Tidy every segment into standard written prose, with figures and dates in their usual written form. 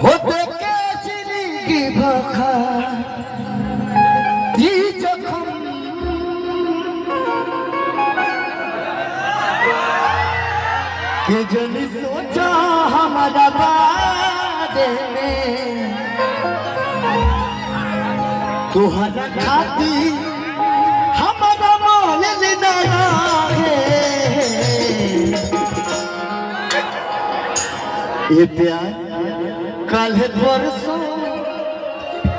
होते के जिंदगी भखा ये जखम के जन सोचा हमारा बारे में तुहरा खाती हमारा मोल न रहे ये प्यार कल परसों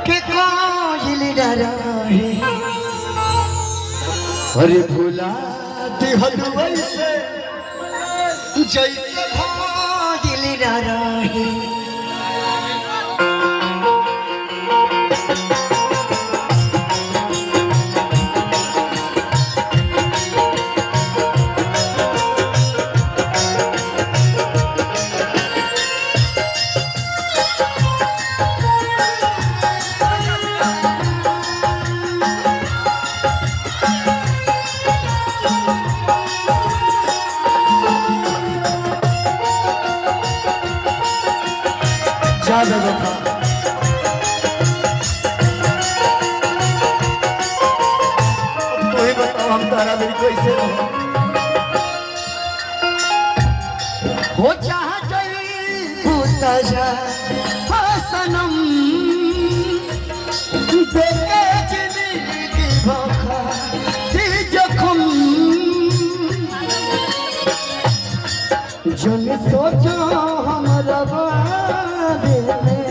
के कायल रहे अरे भुला दिहल वैसे जैसे कायल रहे ज्यादा था तो ही बताओ हम तारा मेरी कैसे हो चाह जा सनम देखे जिंदगी भखा दिल जखम जन सोचो हमारा बारे में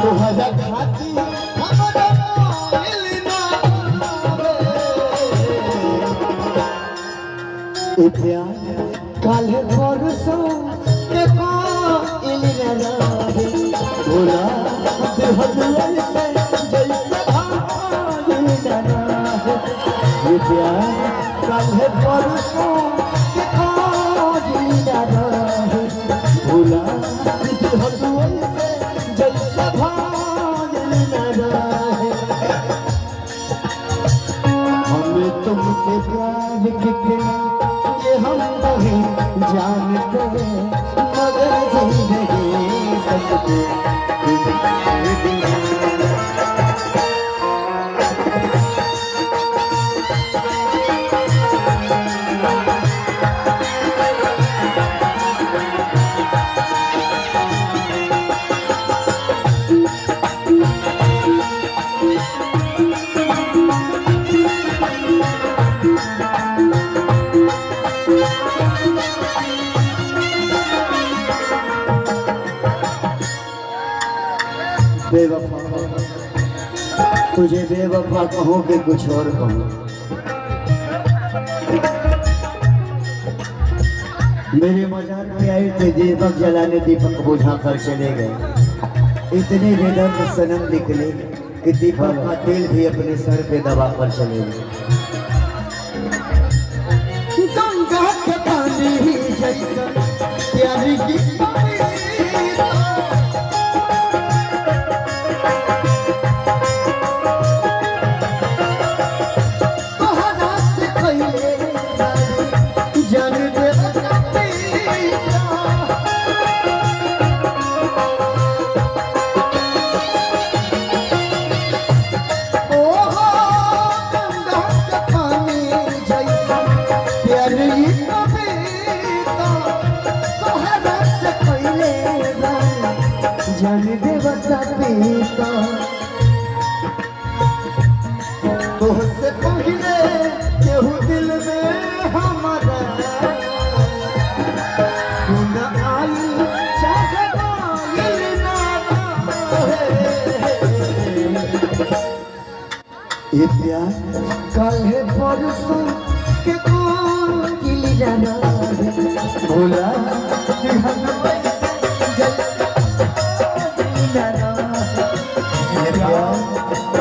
तुहरा खाती हमारा मोल न रहे प्यार कल परसों के कायल रहे भुला दिहल से जैसे कायल रहे ये प्यार कल परसों के कायल रहे भुला दिहल से जैसे कायल रहे हमें तुमसे प्यार कितना हम नहीं जानते मगर जिंदगी सबको बेवफा तुझे बेवफा कहूँ कि कुछ और कहूँ मेरे मजाक में आई थे दीपक जलाने दीपक बुझा कर चले गए इतने बेदर्द सनम निकले कि दीपक का तेल भी अपने सर पे दबा कर चले गए गंगा के पानी जैसा प्यारी की जान देवता पीता तुझसे पहले केहू दिल में हमारा सुन आई चाहवाइल ना ये प्यार कल है परसों के कायल रहे भुला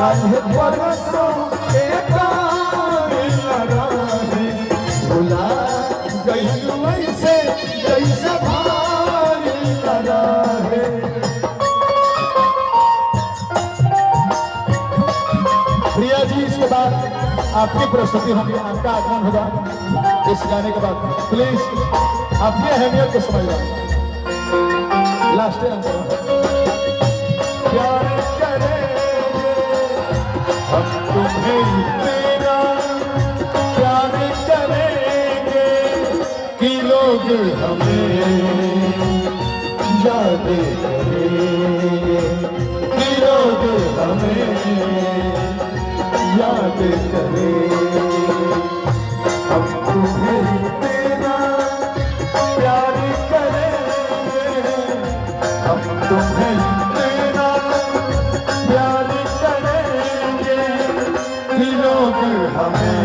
परसों के कायल रहे भुला जैसे जैसे कायल रहे प्रिया जी इसके बाद आपकी प्रस्तुति होगी आपका आगमन होगा इस गाने के बाद प्लीज आपकी अहमियत को समझना लास्ट प्यार करेंगे हम तुम्हें तेरा, प्यार करेंगे कि लोग हमें याद करेंगे, कि लोग हमें याद करेंगे। हम तुम्हें तेरा प्यार करेंगे, हम तुम्हें तेरा प्यार करेंगे कि लोग हमें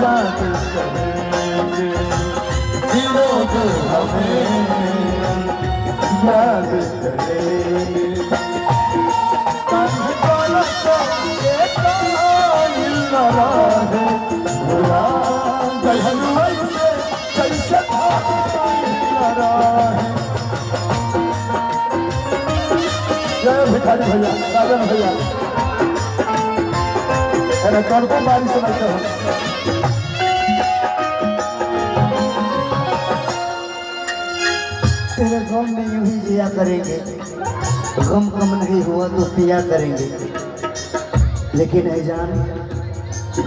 याद करेंगे, कि लोग हमें याद करेंगे। भिखारी भैया, राजन भैया, कौन को बारी समझते हो? तेरे गम में यूं ही जिया करेंगे, गम कम नहीं हुआ तो पिया करेंगे। लेकिन है जान,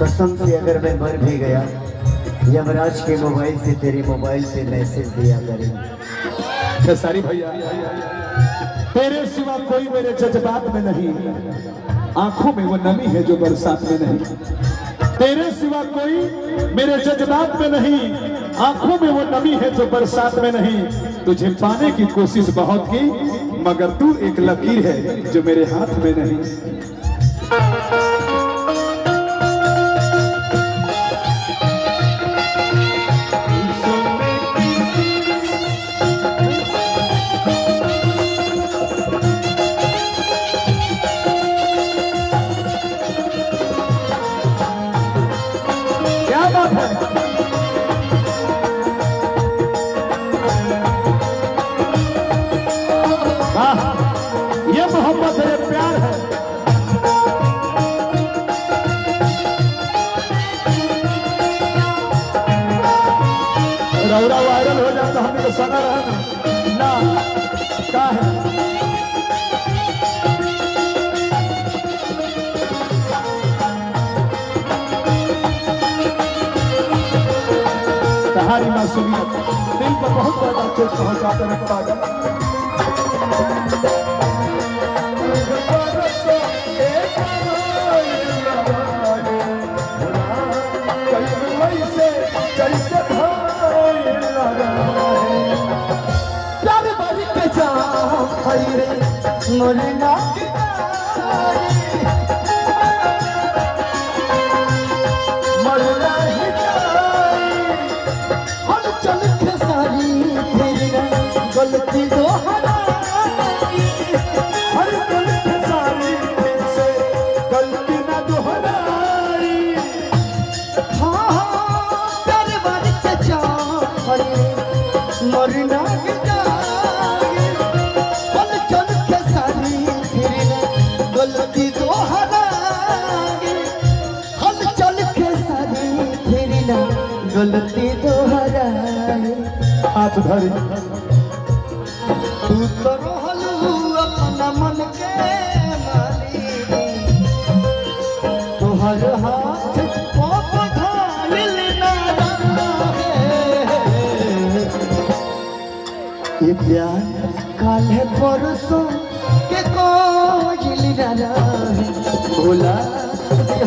कसम से अगर मैं मर भी गया, यमराज के मोबाइल से तेरे मोबाइल पे मैसेज दिया करेंगे। सारी भैया, तेरे सिवा कोई मेरे जज्बात में नहीं, आंखों में वो नमी है जो बरसात में नहीं। तेरे सिवा कोई मेरे जज्बात में नहीं, आंखों में वो नमी है जो बरसात में नहीं। तुझे पाने की कोशिश बहुत की, मगर तू एक लकीर है जो मेरे हाथ में नहीं। ये मोहब्बत है, ये प्यार है। रौरा वायरल हो जाता हमें तो सना रहना ना क्या है। तुम्हारी मासूमियत दिल पर बहुत बड़ा चोट पहुंचाते हैं। मोरना मरना ही हम चल के सारी तेरा गलती दोहरा, हर गल के सारी से गलती न दोहराई। हाँ तेरे बार के मरना ही गलती दोहराए, हम चल के सारी फिर ना गलती दोहराए। हाथ धरी तू तो रहलू अपना मन के मालिक, तोहर हाथ घायल ना रहे। ये प्यार काल है परसों के कोयल ना भोला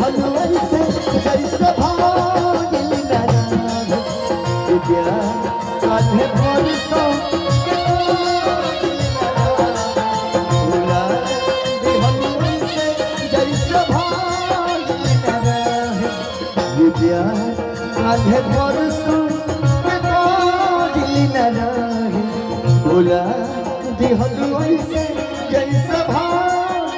हलवाई से जैसे भागिल ना प्यार काहे परसों के भोला हलवाई से जैसे भागिल ना ये प्यार काहे परसों के कोयल ना भोला हलवाई से जैसे भाग